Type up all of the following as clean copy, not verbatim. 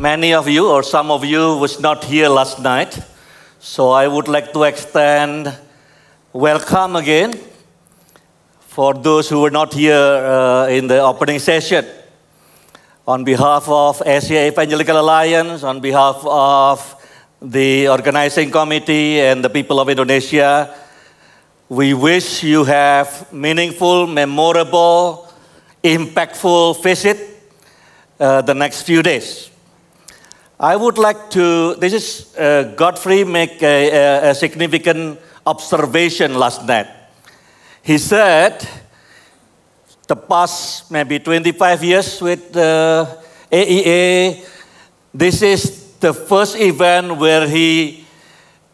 many of you or some of you was not here last night. So I would like to extend welcome again for those who were not here in the opening session. On behalf of Asia Evangelical Alliance, on behalf of the organizing committee and the people of Indonesia, we wish you have meaningful, memorable, impactful visit the next few days. I would like to, Godfrey make a significant observation last night. He said, the past maybe 25 years with AEA, this is the first event where he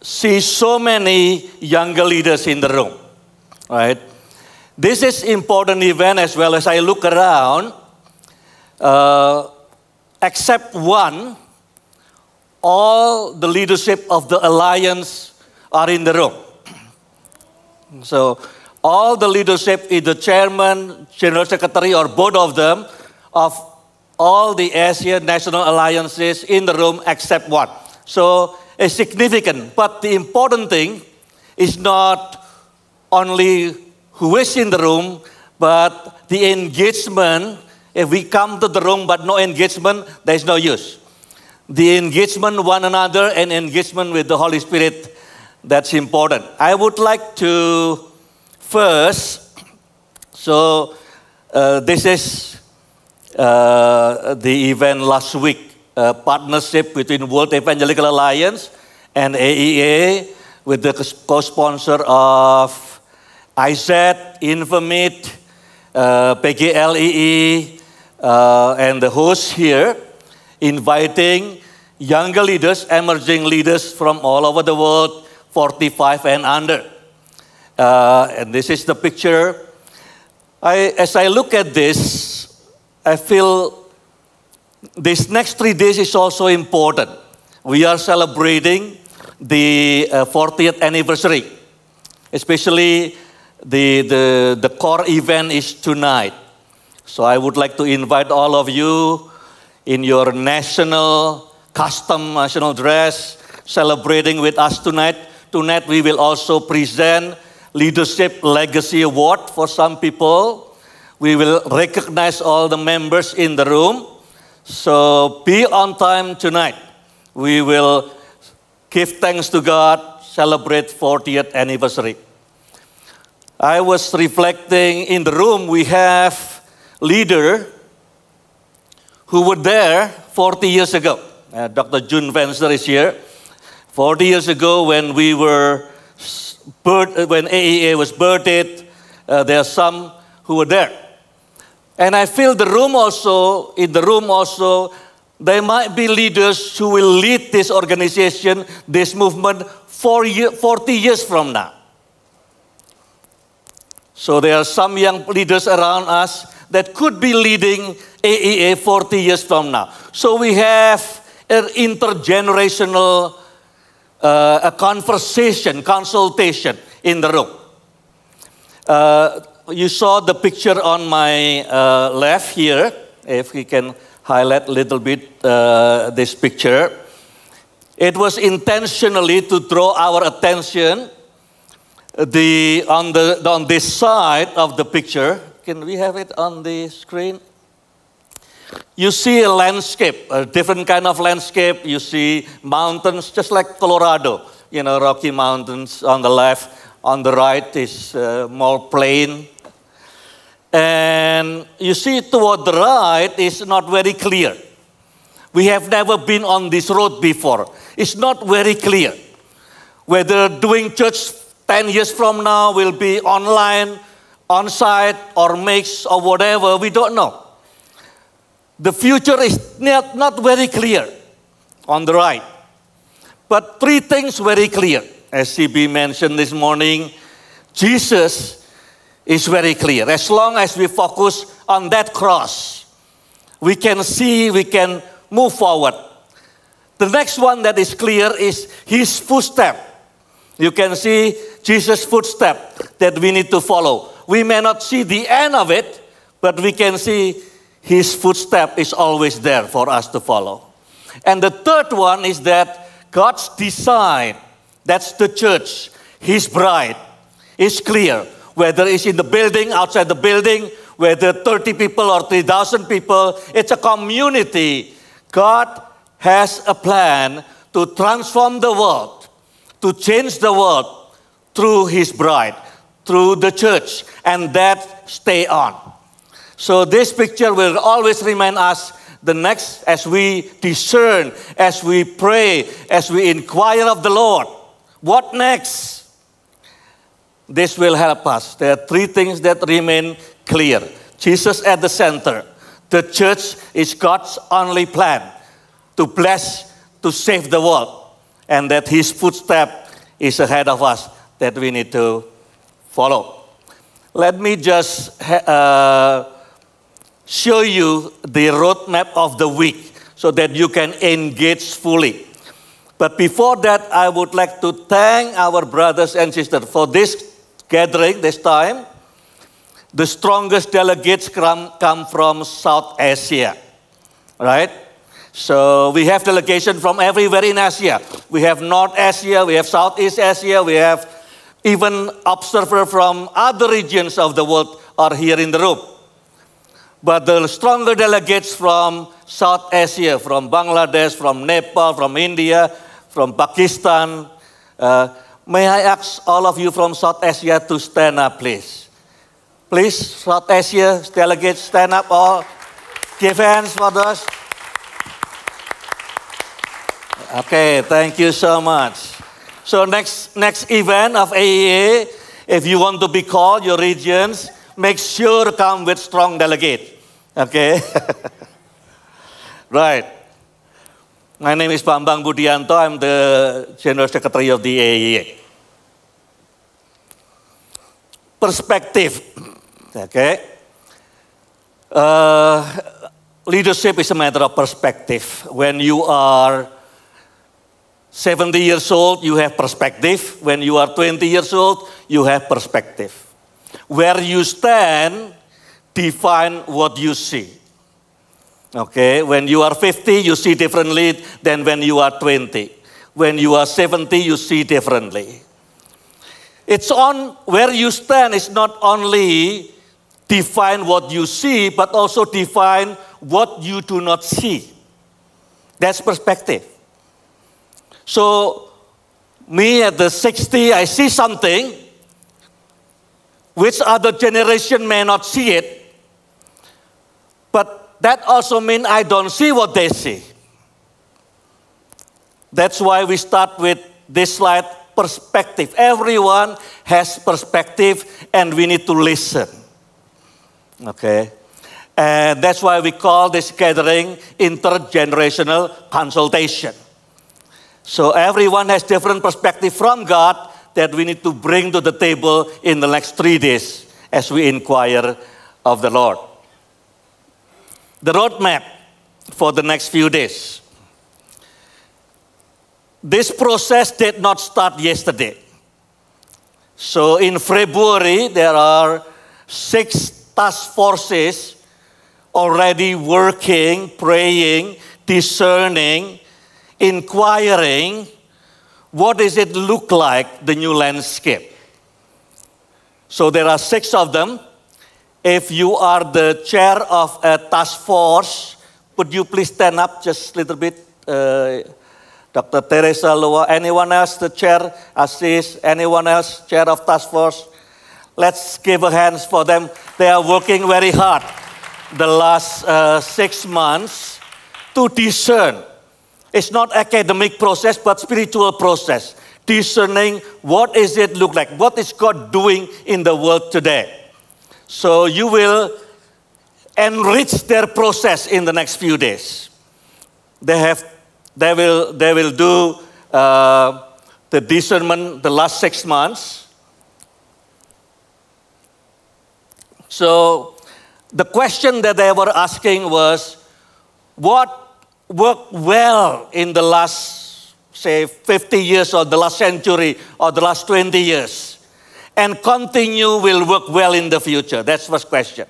sees so many younger leaders in the room, right? This is important event as well. As I look around, except one, all the leadership of the Alliance are in the room. So all the leadership, either chairman, general secretary, or both of them, of all the Asia National Alliances in the room except one. So it's significant, but the important thing is not only who is in the room, but the engagement. If we come to the room but no engagement, there is no use. The engagement one another and engagement with the Holy Spirit, that's important. I would like to first, this is the event last week, partnership between World Evangelical Alliance and AEA with the co-sponsor of IZ, Infomit, PGLEE, and the host here, inviting younger leaders, emerging leaders from all over the world, 45 and under. And this is the picture. As I look at this, I feel this next 3 days is also important. We are celebrating the 40th anniversary. Especially the core event is tonight. So I would like to invite all of you in your national, custom national dress, celebrating with us tonight. Tonight we will also present Leadership Legacy Award for some people. We will recognize all the members in the room. So be on time tonight. We will give thanks to God, celebrate 40th anniversary. I was reflecting in the room, we have leaders who were there 40 years ago. Dr. June Venster is here. 40 years ago when we were when AEA was birthed, there are some who were there. And I feel in the room also, there might be leaders who will lead this organization, this movement, 40 years from now. So there are some young leaders around us that could be leading AEA 40 years from now. So we have an intergenerational a consultation in the room. You saw the picture on my left here. If we can highlight a little bit this picture. It was intentionally to draw our attention on this side of the picture. Can we have it on the screen? You see a landscape, a different kind of landscape. You see mountains, just like Colorado. You know, Rocky Mountains on the left. On the right is more plain. And you see toward the right is not very clear. We have never been on this road before. It's not very clear. Whether doing church 10 years from now will be online, on-site, or mixed, or whatever, we don't know. The future is not very clear on the right. But 3 things very clear. As CB mentioned this morning, Jesus is very clear. As long as we focus on that cross, we can see, we can move forward. The next one that is clear is his footstep. You can see Jesus' footstep that we need to follow. We may not see the end of it, but we can see his footstep is always there for us to follow. And the third one is that God's design, that's the church, His bride, is clear. Whether it's in the building, outside the building, whether 30 people or 3,000 people, it's a community. God has a plan to transform the world, to change the world through His bride, through the church, and that stay on. So this picture will always remind us the next, as we discern, as we pray, as we inquire of the Lord, what next? This will help us. There are three things that remain clear. Jesus at the center. The church is God's only plan to bless, to save the world. And that His footstep is ahead of us that we need to follow. Let me just show you the roadmap of the week so that you can engage fully. But before that, I would like to thank our brothers and sisters for this gathering, this time. The strongest delegates come from South Asia, right? So we have delegation from everywhere in Asia. We have North Asia, we have Southeast Asia, we have even observers from other regions of the world are here in the room. But the stronger delegates from South Asia, from Bangladesh, from Nepal, from India, from Pakistan. May I ask all of you from South Asia to stand up, please? Please, South Asia delegates, stand up all. Give hands for those. Okay, thank you so much. So next event of AEA, if you want to be called, your regions, make sure come with strong delegate. Okay? Right. My name is Bambang Budianto. I'm the General Secretary of the AEA. Perspective. Okay? Leadership is a matter of perspective. When you are 70 years old, you have perspective. When you are 20 years old, you have perspective. Where you stand, define what you see. Okay, when you are 50, you see differently than when you are 20. When you are 70, you see differently. It's on where you stand is not only define what you see, but also define what you do not see. That's perspective. So, me at the 60, I see something which other generation may not see it, but that also means I don't see what they see. That's why we start with this slide, perspective. Everyone has perspective and we need to listen. Okay? And that's why we call this gathering intergenerational consultation. So everyone has different perspective from God that we need to bring to the table in the next 3 days as we inquire of the Lord. The roadmap for the next few days. This process did not start yesterday. So in February, there are 6 task forces already working, praying, discerning, inquiring, what does it look like, the new landscape? So there are 6 of them. If you are the chair of a task force, would you please stand up just a little bit? Dr. Teresa Loa, anyone else, the chair, Assis, anyone else, chair of task force? Let's give a hand for them. They are working very hard the last 6 months to discern. It's not academic process, but spiritual process. Discerning what is it look like? What is God doing in the world today? So you will enrich their process in the next few days. They will do the discernment the last 6 months. So the question that they were asking was, what worked well in the last, say, 50 years or the last century or the last 20 years and continue will work well in the future? That's first question.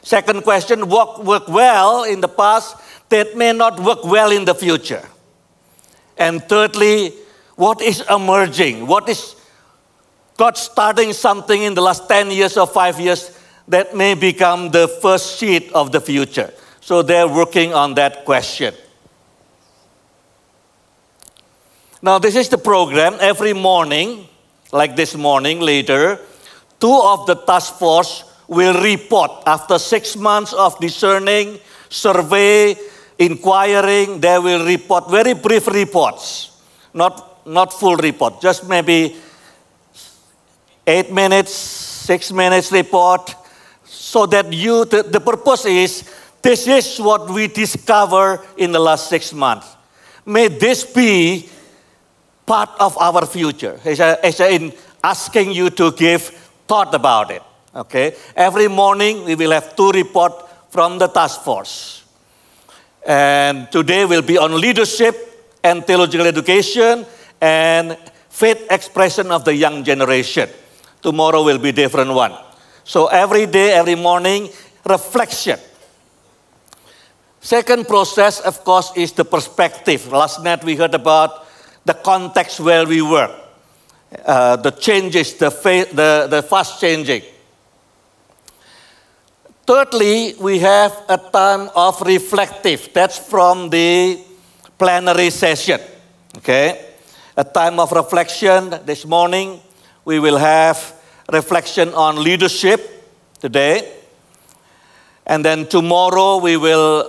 Second question, what worked well in the past that may not work well in the future? And thirdly, what is emerging? What is God starting something in the last 10 years or 5 years that may become the first seed of the future? So they're working on that question. Now, this is the program. Every morning, like this morning, later, 2 of the task force will report after 6 months of discerning, survey, inquiring. They will report very brief reports, not full report, just maybe 8 minutes, 6 minutes report, so that the purpose is, this is what we discover in the last 6 months. May this be part of our future, as in asking you to give thought about it, okay? Every morning, we will have 2 reports from the task force. And today will be on leadership and theological education and faith expression of the young generation. Tomorrow will be different one. So every day, every morning, reflection. Second process, of course, is the perspective. Last night we heard about the context where we were, the changes, the fast changing. Thirdly, we have a time of reflective. That's from the plenary session, okay? A time of reflection. This morning, we will have reflection on leadership today. And then tomorrow, we will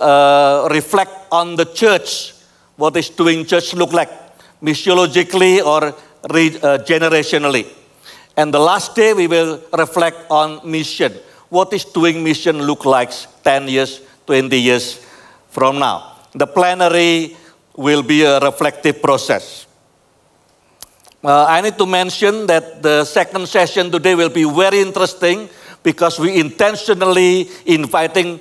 reflect on the church. What is doing church look like, missiologically or generationally. And the last day, we will reflect on mission. What is doing mission look like 10 years, 20 years from now? The plenary will be a reflective process. I need to mention that the second session today will be very interesting because we intentionally inviting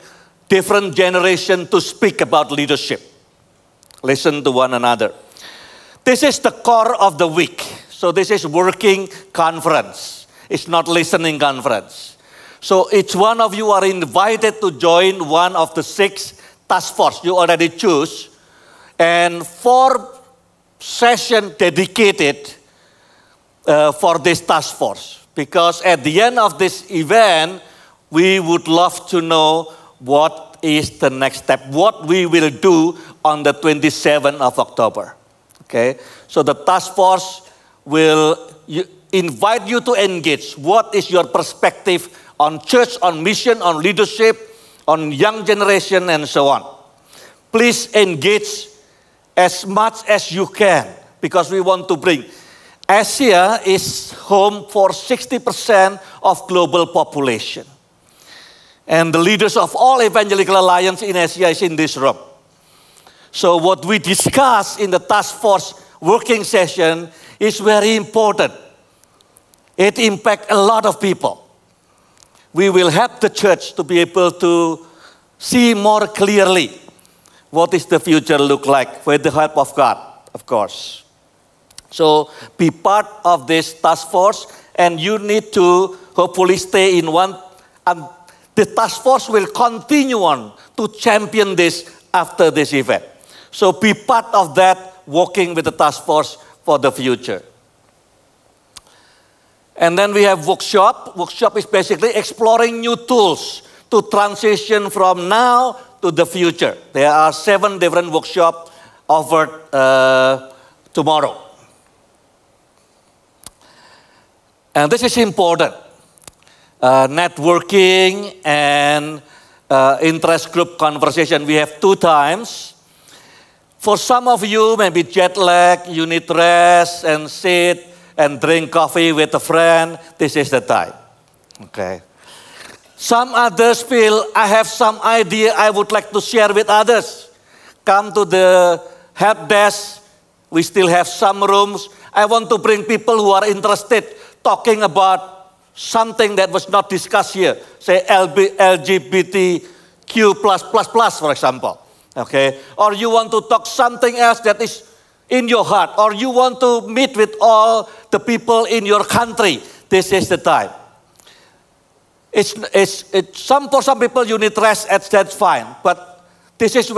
different generation to speak about leadership. Listen to one another. This is the core of the week. So this is working conference. It's not listening conference. So each one of you are invited to join one of the 6 task force you already choose. And 4 sessions dedicated for this task force. Because at the end of this event, we would love to know what is the next step, what we will do on the 27th of October. Okay? So the task force will invite you to engage. What is your perspective on church, on mission, on leadership, on young generation, and so on? Please engage as much as you can, because we want to bring. Asia is home for 60% of global population. And the leaders of all Evangelical Alliance in Asia is in this room. So what we discuss in the task force working session is very important. It impacts a lot of people. We will help the church to be able to see more clearly what is the future look like with the help of God, of course. So be part of this task force, and you need to hopefully stay in one. And the task force will continue on to champion this after this event. So be part of that, working with the task force for the future. And then we have workshop. Workshop is basically exploring new tools to transition from now to the future. There are 7 different workshops offered tomorrow. And this is important. Networking and interest group conversation. We have 2 times. For some of you, maybe jet lag, you need rest and sit and drink coffee with a friend. This is the time. Okay. Some others feel, I have some idea I would like to share with others. Come to the help desk. We still have some rooms. I want to bring people who are interested, talking about something that was not discussed here. Say LGBTQ++, for example. Okay. Or you want to talk something else that is in your heart, or you want to meet with all the people in your country. This is the time. For some people you need rest, that's fine. But this is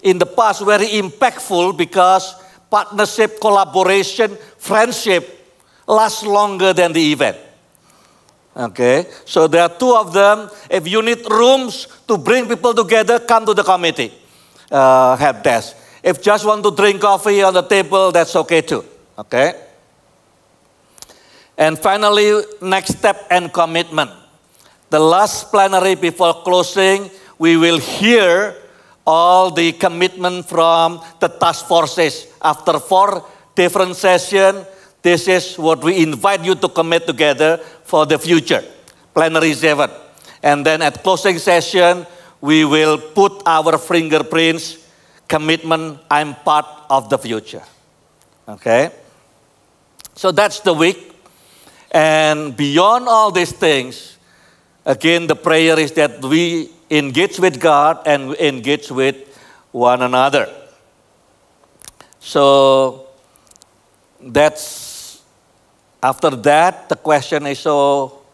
in the past, very impactful because partnership, collaboration, friendship lasts longer than the event. Okay, so there are two of them. If you need rooms to bring people together, come to the committee, help desk. If just want to drink coffee on the table, that's okay too. Okay. And finally, next step and commitment. The last plenary before closing, we will hear all the commitment from the task forces. After 4 different sessions, this is what we invite you to commit together for the future, plenary 7. And then at closing session, we will put our fingerprints, commitment, I'm part of the future. Okay? So that's the week. And beyond all these things, again, the prayer is that we engage with God and engage with one another. So after that, the question is, so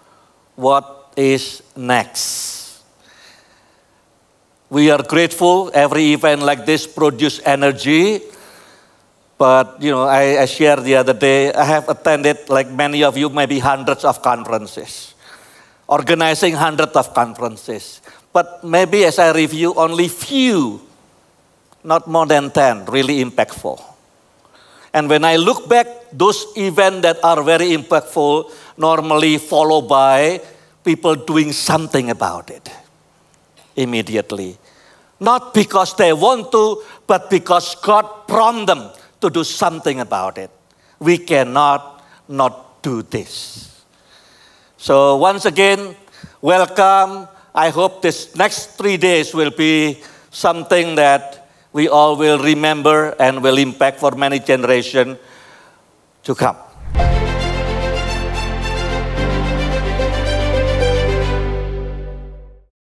what is next? We are grateful every event like this produces energy. But, I shared the other day, I have attended, like many of you, maybe hundreds of conferences. Organizing hundreds of conferences. But maybe as I review, only few, not more than 10, really impactful. And when I look back, those events that are very impactful normally followed by people doing something about it immediately. Not because they want to, but because God prompted them to do something about it. We cannot not do this. So once again, welcome. I hope this next 3 days will be something that we all will remember and will impact for many generations to come.